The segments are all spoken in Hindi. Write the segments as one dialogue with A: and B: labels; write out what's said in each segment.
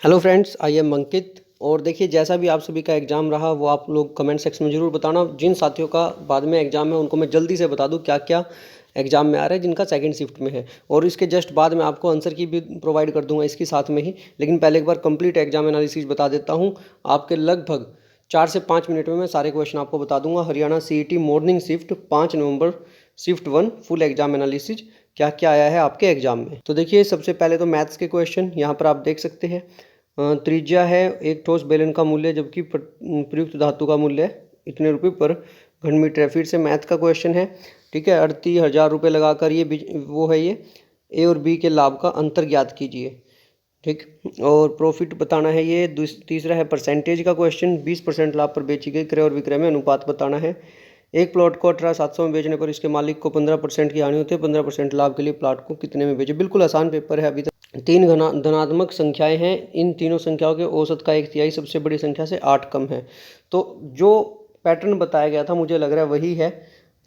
A: हेलो फ्रेंड्स, आई एम अंकित। और देखिए, जैसा भी आप सभी का एग्ज़ाम रहा वो आप लोग कमेंट सेक्शन में ज़रूर बताना। जिन साथियों का बाद में एग्ज़ाम है उनको मैं जल्दी से बता दूं क्या क्या एग्ज़ाम में आ रहा है जिनका सेकंड शिफ्ट में है, और इसके जस्ट बाद में आपको आंसर की भी प्रोवाइड कर दूंगा इसके साथ में ही। लेकिन पहले एक बार कंप्लीट एग्जाम एनालिसिस बता देता हूँ। आपके लगभग 4 से 5 मिनट में मैं सारे क्वेश्चन आपको बता दूंगा। हरियाणा CET मॉर्निंग शिफ्ट 5 नवंबर शिफ्ट 1 फुल एग्जाम एनालिसिस क्या क्या आया है आपके एग्जाम में। तो देखिए, सबसे पहले तो मैथ्स के क्वेश्चन यहाँ पर आप देख सकते हैं। त्रिज्या है एक ठोस बेलन का मूल्य, जबकि प्रयुक्त धातु का मूल्य इतने रुपये पर घन मीटर है। फिर से मैथ का क्वेश्चन है, ठीक है। 38,000 रुपये लगाकर ये वो है, ये ए और बी के लाभ का अंतर ज्ञात कीजिए, ठीक। और प्रॉफिट बताना है। ये तीसरा है परसेंटेज का क्वेश्चन, 20% लाभ पर बेची गई क्रय और विक्रय में अनुपात बताना है। एक प्लॉट को 18,700 में बेचने पर इसके मालिक को 15% की हानि होती है। 15% लाभ के लिए प्लॉट को कितने में बेचे। बिल्कुल आसान पेपर है। अभी तक 3 धनात्मक संख्याएं हैं। इन तीनों संख्याओं के औसत का 1/3 सबसे बड़ी संख्या से 8 कम है। तो जो पैटर्न बताया गया था मुझे लग रहा है वही है।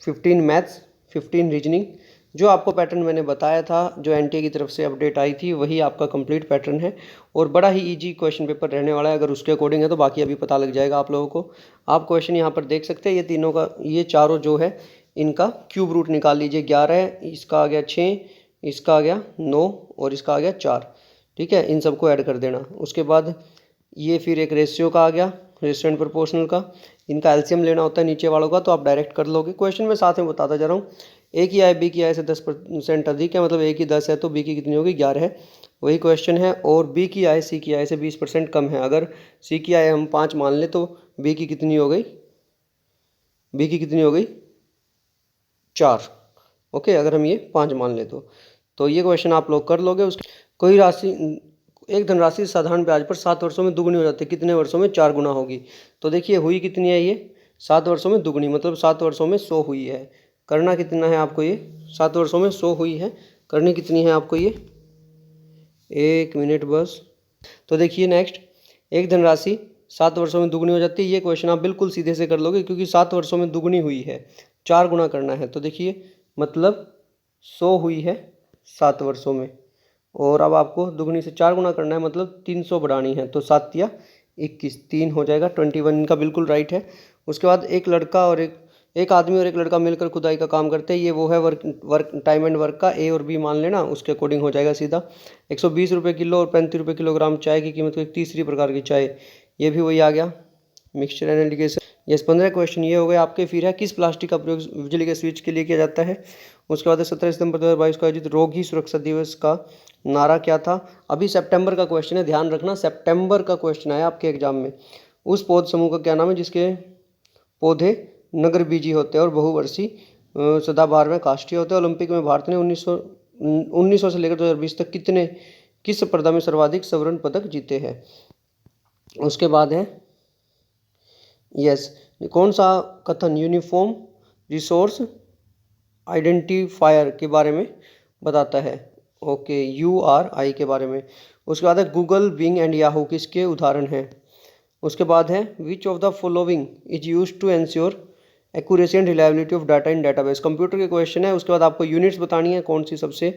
A: 15 मैथ्स, 15 रीजनिंग, जो आपको पैटर्न मैंने बताया था, जो NTA की तरफ से अपडेट आई थी, वही आपका कंप्लीट पैटर्न है। और बड़ा ही इजी क्वेश्चन पेपर रहने वाला है। अगर उसके अकॉर्डिंग है तो बाकी अभी पता लग जाएगा आप लोगों को। आप क्वेश्चन यहाँ पर देख सकते हैं। ये तीनों का, ये चारों जो है इनका क्यूब रूट निकाल लीजिए। 11 है, इसका आ गया 6, इसका आ गया 9 और इसका आ गया 4, ठीक है। इन सबको ऐड कर देना। उसके बाद ये फिर एक रेशियो का आ गया, रेशियो एंड प्रोपोर्शनल का। इनका एलसीएम लेना होता है नीचे वालों का, तो आप डायरेक्ट कर लोगे। क्वेश्चन में साथ में बताता जा रहा हूँ। ए की आय बी की आय से 10% अधिक है, मतलब ए की 10 है तो बी की कितनी होगी, 11 है, वही क्वेश्चन है। और बी की आय सी की आय से 20% कम है। अगर सी की आय हम 5 मान लें तो बी की कितनी हो गई, बी की कितनी हो गई, 4। ओके, अगर हम ये 5 मान लें तो ये क्वेश्चन आप लोग कर लोगे। उसकी कोई राशि, एक धनराशि साधारण ब्याज पर 7 वर्षों में दुगनी हो जाती है, कितने वर्षों में 4 गुना होगी। तो देखिए, हुई कितनी है ये, 7 वर्षों में दुगनी, मतलब 7 वर्षों में 100 हुई है। करना कितना है आपको, ये 7 वर्षों में 100 हुई है, करनी कितनी है आपको ये, 1 मिनट बस। तो देखिए नेक्स्ट, एक धनराशि 7 वर्षों में दुगनी हो जाती है। ये क्वेश्चन आप बिल्कुल सीधे से कर लोगे, क्योंकि 7 वर्षों में दुगनी हुई है, 4 गुना करना है। तो देखिए, मतलब 100 हुई है 7 वर्षों में, और अब आपको दुगनी से 4 गुना करना है, मतलब 300 बढ़ानी है। तो 7 या 21, 3 हो जाएगा। 21 इनका बिल्कुल राइट है। उसके बाद एक लड़का और एक आदमी और एक लड़का मिलकर खुदाई का काम करते हैं। ये वो है वर्क टाइम एंड वर्क का, ए और बी मान लेना, उसके अकॉर्डिंग हो जाएगा सीधा। 120 रुपये किलो और 35 रुपये किलोग्राम चाय की कीमत को एक तीसरी प्रकार की चाय, ये भी वही आ गया, mixture and indication. Yes, 15 question ये हो गए आपके। फिर है, किस प्लास्टिक का प्रयोग बिजली के स्विच के लिए किया जाता है। उसके बाद 17 सितंबर 2022 को आयोजित रोगी सुरक्षा दिवस का नारा क्या था। अभी सितंबर का क्वेश्चन है, ध्यान रखना, सितंबर का क्वेश्चन आया आपके एग्जाम में। उस पौध समूह का क्या नाम है जिसके पौधे नगर बीजी होते हैं और बहुवर्षीय सदाबहार में काष्ठीय होते हैं। ओलंपिक में भारत ने 1900 से लेकर 2020 तक किस स्पर्धा में सर्वाधिक स्वर्ण पदक जीते हैं। उसके बाद है, यस, कौन सा कथन यूनिफॉर्म रिसोर्स आइडेंटिफायर के बारे में बताता है। ओके, URI के बारे में। उसके बाद है, गूगल, बिंग एंड याहू किसके उदाहरण हैं। उसके बाद है, which of the following is use to ensure accuracy and reliability of data in database. Computer के क्वेश्चन है। उसके बाद आपको यूनिट्स बतानी है, कौन सी सबसे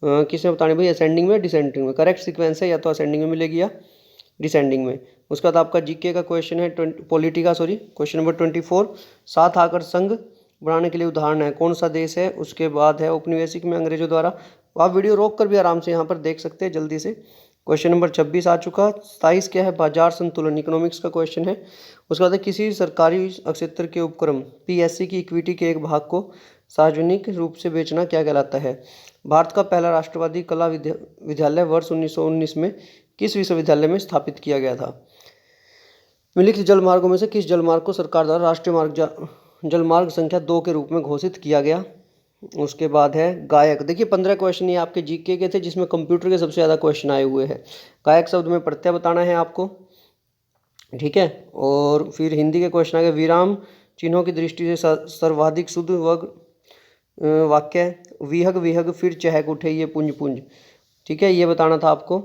A: किसमें बतानी भाई, असेंडिंग में, डिसेंडिंग में। करेक्ट सीक्वेंस है, या तो असेंडिंग में मिलेगी या डिसेंडिंग में। उसके बाद आपका जीके का क्वेश्चन है, पॉलिटी का, सॉरी, क्वेश्चन नंबर 24, साथ आकर संघ बनाने के लिए उदाहरण है, कौन सा देश है। उसके बाद है, औपनिवेशिक में अंग्रेजों द्वारा। आप वीडियो रोक कर भी आराम से यहाँ पर देख सकते हैं जल्दी से। क्वेश्चन नंबर 26 आ चुका। 27 क्या है, बाजार संतुलन, इकोनॉमिक्स का क्वेश्चन है। उसके बाद किसी सरकारी क्षेत्र के उपक्रम PSC की इक्विटी के एक भाग को सार्वजनिक रूप से बेचना क्या कहलाता है। भारत का पहला राष्ट्रवादी कला विद्यालय वर्ष 1919 में किस विश्वविद्यालय में स्थापित किया गया था। निम्नलिखित जलमार्गों में से किस जलमार्ग को सरकार द्वारा राष्ट्रीय जलमार्ग संख्या 2 के रूप में घोषित किया गया। उसके बाद है, गायक। देखिए, 15 क्वेश्चन ये आपके जीके के थे, जिसमें कंप्यूटर के सबसे ज़्यादा क्वेश्चन आए हुए हैं। गायक शब्द में प्रत्यय बताना है आपको, ठीक है। और फिर हिंदी के क्वेश्चन आ गए, विराम चिन्हों की दृष्टि से सर्वाधिक शुद्ध वाक्य, विहग विहग फिर चहक उठे ये पुंज पुंज, ठीक है, ये बताना था आपको।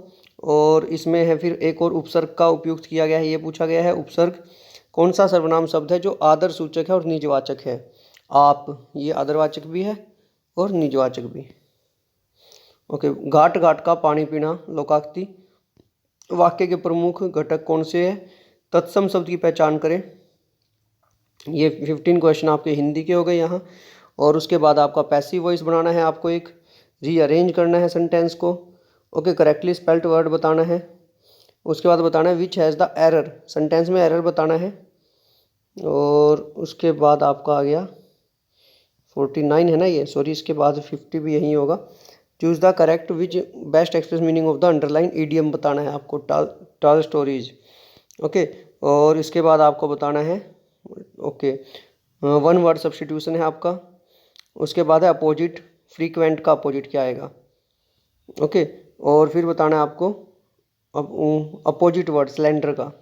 A: और इसमें है फिर एक और, उपसर्ग का उपयुक्त किया गया है, ये पूछा गया है। उपसर्ग कौन सा सर्वनाम शब्द है जो आदर सूचक है और निजवाचक है। आप, ये आदरवाचक भी है और निजवाचक भी। ओके, घाट घाट का पानी पीना, लोकाक्ति वाक्य के प्रमुख घटक कौन से हैं? तत्सम शब्द की पहचान करें। ये 15 क्वेश्चन आपके हिंदी के हो गए यहाँ। और उसके बाद आपका पैसिव वॉइस बनाना है, आपको एक रीअरेंज करना है सेंटेंस को। ओके, करेक्टली स्पेल्ड वर्ड बताना है। उसके बाद बताना है which has the error, sentence में एरर बताना है। और उसके बाद आपका आ गया 49 है ना ये, सॉरी, इसके बाद 50 भी यही होगा। Choose the correct which best express meaning of the underline idiom बताना है आपको, टेल स्टोरीज। ओके, और इसके बाद आपको बताना है, ओके, वन वर्ड सब्स्टिट्यूशन है आपका। उसके बाद है अपोजिट, फ्रीक्वेंट का अपोजिट क्या आएगा। ओके, और फिर बताना है आपको अपोजिट वर्ड स्लेंडर का।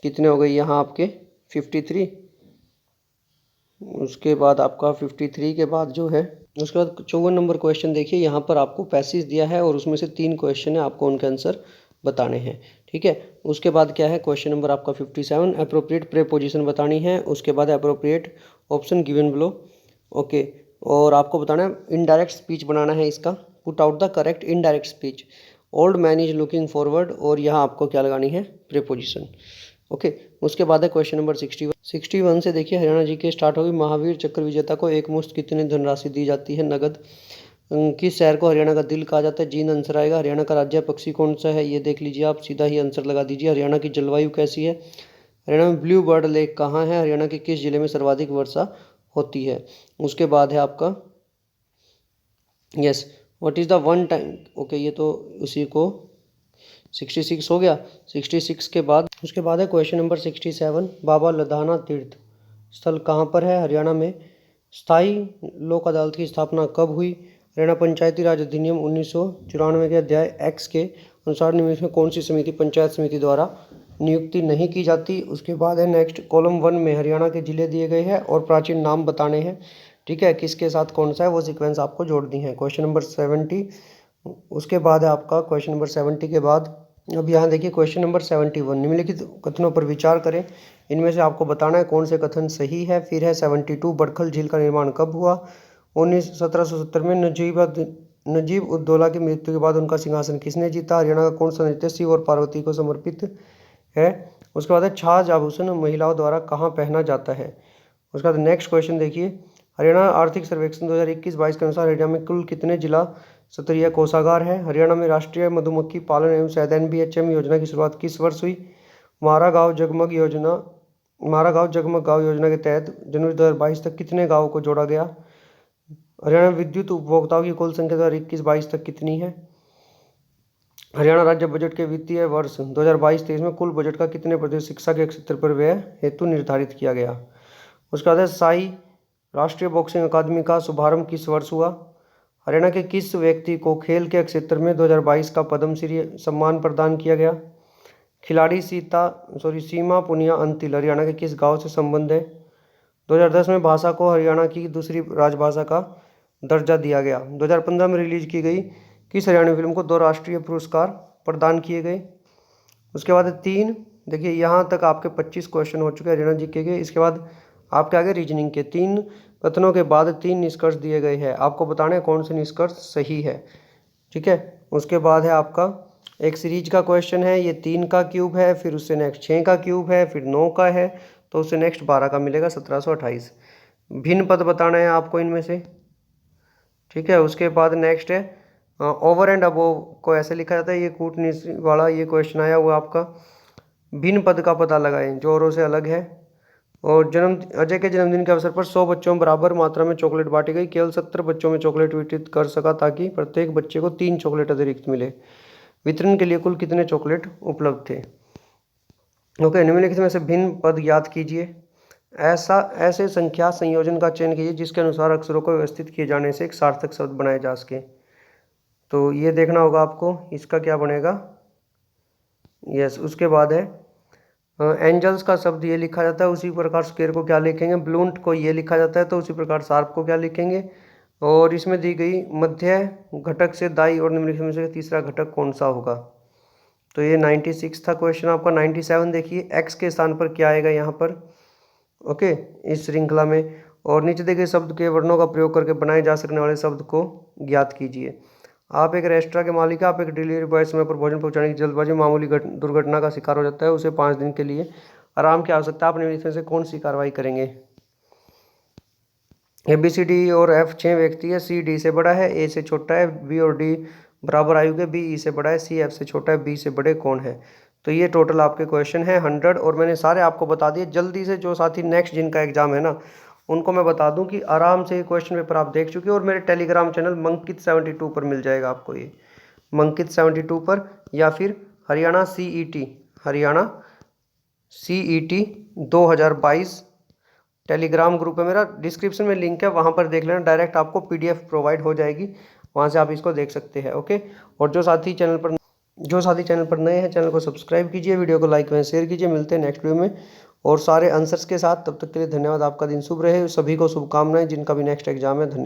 A: कितने हो गए यहाँ आपके 53। उसके बाद आपका 53 के बाद जो है, उसके बाद 54 नंबर क्वेश्चन देखिए, यहाँ पर आपको पैसेज दिया है और उसमें से 3 क्वेश्चन है, आपको उनके आंसर बताने हैं। ठीक है, उसके बाद क्या है, क्वेश्चन नंबर आपका 57, अप्रोप्रिएट प्रेपोजिशन बतानी है। उसके बाद appropriate option given below. Okay, और आपको बताना है इनडायरेक्ट स्पीच बनाना है इसका, put out the correct indirect speech. Old man is looking forward, और यहाँ आपको क्या लगानी है, प्रेपोजिशन। ओके, उसके बाद है क्वेश्चन नंबर 61 से देखिए, हरियाणा जी के स्टार्ट होगी। महावीर चक्र विजेता को एक मुश्त कितनी धनराशि दी जाती है नगद? किस शहर को हरियाणा का दिल कहा जाता है? जींद आंसर आएगा। हरियाणा का राज्य पक्षी कौन सा है, ये देख लीजिए, आप सीधा ही आंसर लगा दीजिए। हरियाणा की जलवायु कैसी है? हरियाणा में ब्लू बर्ड लेक कहाँ है? हरियाणा के किस जिले में सर्वाधिक वर्षा होती है? उसके बाद है आपका yes, what is the one time, okay, ये तो उसी को 66 हो गया। 66 के बाद उसके बाद है क्वेश्चन नंबर 67, बाबा लधाना तीर्थ स्थल कहाँ पर है? हरियाणा में। स्थायी लोक अदालत की स्थापना कब हुई? हरियाणा पंचायती राज अधिनियम 1994 के अध्याय एक्स के अनुसार निम्नलिखित में कौन सी समिति पंचायत समिति द्वारा नियुक्ति नहीं की जाती? उसके बाद है नेक्स्ट, कॉलम 1 में हरियाणा के जिले दिए गए हैं और प्राचीन नाम बताने हैं। ठीक है, किसके साथ कौन सा है वो सीक्वेंस आपको जोड़नी है। क्वेश्चन नंबर 70, उसके बाद है आपका क्वेश्चन नंबर 70 के बाद अब यहाँ देखिए क्वेश्चन नंबर 71, निम्नलिखित कथनों पर विचार करें, इनमें से आपको बताना है कौन से कथन सही है। फिर है 72, बड़खल झील का निर्माण कब हुआ? 1770 में। नजीब उद दौला की मृत्यु के बाद उनका सिंहासन किसने जीता? हरियाणा का कौन सा नृत्य शिव और पार्वती को समर्पित है? उसके बाद है छाछ आभूषण महिलाओं द्वारा कहाँ पहना जाता है? उसके बाद नेक्स्ट क्वेश्चन देखिए, हरियाणा आर्थिक सर्वेक्षण 2021-22 के अनुसार हरियाणा में कुल कितने जिला स्तरीय कोषागार है? हरियाणा में राष्ट्रीय मधुमक्खी पालन एवं शहद NBHM योजना की शुरुआत किस वर्ष हुई? मारा गाँव जगमग गाँव योजना के तहत जनवरी 2022 तक कितने गाँवों को जोड़ा गया? हरियाणा में विद्युत उपभोक्ताओं की कुल संख्या 2021-22 तक कितनी है? हरियाणा राज्य बजट के वित्तीय वर्ष 2022-23 में कुल बजट का कितने प्रतिशत शिक्षा के क्षेत्र पर व्यय हेतु निर्धारित किया गया? उसके बाद है साई राष्ट्रीय बॉक्सिंग अकादमी का शुभारंभ किस वर्ष हुआ? हरियाणा के किस व्यक्ति को खेल के क्षेत्र में 2022 का पद्मश्री सम्मान प्रदान किया गया? खिलाड़ी सीमा पुनिया अंतिल हरियाणा के किस गांव से संबंध है? 2010 में भाषा को हरियाणा की दूसरी राजभाषा का दर्जा दिया गया। 2015 में रिलीज की गई किस हरियाणवी फिल्म को 2 राष्ट्रीय पुरस्कार प्रदान किए गए? उसके बाद 3, देखिए यहाँ तक आपके 25 क्वेश्चन हो चुके हैं हरियाणा जीके के। इसके बाद आपके आगे रीजनिंग के 3 कथनों के बाद 3 निष्कर्ष दिए गए हैं, आपको बताना है कौन से निष्कर्ष सही है। ठीक है, उसके बाद है आपका एक सीरीज का क्वेश्चन है, ये 3 का क्यूब है, फिर उससे नेक्स्ट 6 का क्यूब है, फिर 9 का है, तो उससे नेक्स्ट 12 का मिलेगा 1728। भिन्न पद बताना है आपको इनमें से। ठीक है, उसके बाद नेक्स्ट है ओवर एंड अबोव को ऐसे लिखा जाता है, ये कूटनीति वाला ये क्वेश्चन आया हुआ आपका। भिन्न पद का पता लगाएं जो औरों से अलग है। और अजय के जन्मदिन के अवसर पर 100 बच्चों में बराबर मात्रा में चॉकलेट बांटी गई, केवल 70 बच्चों में चॉकलेट वितरित कर सका ताकि प्रत्येक बच्चे को 3 चॉकलेट अतिरिक्त मिले। वितरण के लिए कुल कितने चॉकलेट उपलब्ध थे? ओके, निम्नलिखित में से भिन्न पद याद कीजिए। ऐसे संख्या संयोजन का चयन कीजिए जिसके अनुसार अक्षरों को व्यवस्थित किए जाने से एक सार्थक शब्द बनाए जा सके। तो ये देखना होगा आपको, इसका क्या बनेगा। यस, उसके बाद है एंजल्स का शब्द ये लिखा जाता है, उसी प्रकार स्क्वायर को क्या लिखेंगे? ब्लूंट को ये लिखा जाता है, तो उसी प्रकार शार्प को क्या लिखेंगे? और इसमें दी गई मध्य घटक से दाई और निम्नलिखित में से तीसरा घटक कौन सा होगा? तो ये 96 था क्वेश्चन आपका। 97 देखिए, एक्स के स्थान पर क्या आएगा यहाँ पर? ओके, इस श्रृंखला में। और नीचे देखे शब्द के वर्णों का प्रयोग करके बनाए जा सकने वाले शब्द को ज्ञात कीजिए। आप एक रेस्टोरेंट के मालिक हैं, आप एक डिलीवरी बॉय समय पर भोजन पहुंचाने की जल्दबाजी मामूली दुर्घटना का शिकार हो जाता है, उसे 5 दिन के लिए आराम की आवश्यकता, आप निम्नलिखित में से कौन सी कार्रवाई करेंगे? ए बी सी डी और एफ 6 व्यक्ति है, सी डी से बड़ा है, ए से छोटा है, बी और डी बराबर आयु के, बी ई से बड़ा है, सी एफ से छोटा है, बी से बड़े कौन है? तो ये टोटल आपके क्वेश्चन है 100 और मैंने सारे आपको बता दिए। जल्दी से जो साथी नेक्स्ट जिनका एग्जाम है ना, उनको मैं बता दूं कि आराम से क्वेश्चन पेपर आप देख चुके हो और मेरे टेलीग्राम चैनल मंकित 72 पर मिल जाएगा आपको, ये मंकित 72 पर, या फिर हरियाणा सी ई टी 2022 टेलीग्राम ग्रुप है मेरा, डिस्क्रिप्शन में लिंक है, वहाँ पर देख लेना, डायरेक्ट आपको पीडीएफ प्रोवाइड हो जाएगी, वहाँ से आप इसको देख सकते हैं। ओके, और जो साथी चैनल पर नए हैं, चैनल को सब्सक्राइब कीजिए, वीडियो को लाइक एवं शेयर कीजिए। मिलते हैं नेक्स्ट वीडियो में और सारे आंसर्स के साथ। तब तक के लिए धन्यवाद, आपका दिन शुभ रहे, सभी को शुभकामनाएं जिनका भी नेक्स्ट एग्जाम है। धन्यवाद।